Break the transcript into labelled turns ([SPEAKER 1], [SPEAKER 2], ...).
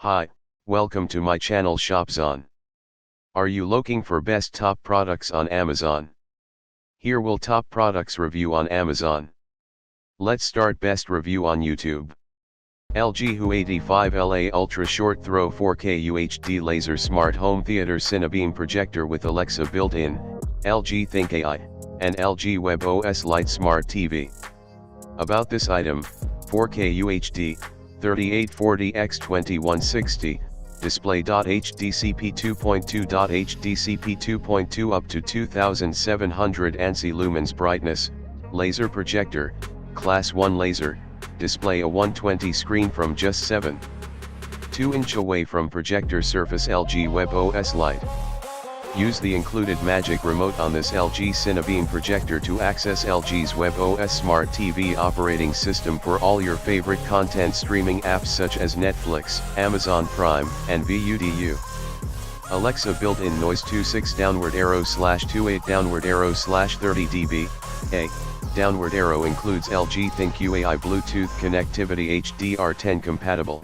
[SPEAKER 1] Hi, welcome to my channel ShopZone. Are you looking for best top products on Amazon? Here will top products review on Amazon. Let's start best review on YouTube. LG HU85LA Ultra Short Throw 4K UHD Laser Smart Home Theater Cinebeam Projector with Alexa built-in, LG Think AI, and LG Web OS Lite Smart TV. About this item, 4K UHD, 3840x2160, display.HDCP 2.2.HDCP 2.2 up to 2700 ANSI lumens brightness, laser projector, class 1 laser, display a 120 screen from just 7.2 inch away from projector surface LG Web OS Lite. Use the included magic remote on this LG Cinebeam projector to access LG's Web OS Smart TV operating system for all your favorite content streaming apps such as Netflix, Amazon Prime, and VUDU. Alexa built-in noise 26 downward arrow / 28 downward arrow / 30 dB. Downward arrow includes LG Think UAI Bluetooth connectivity HDR10 compatible.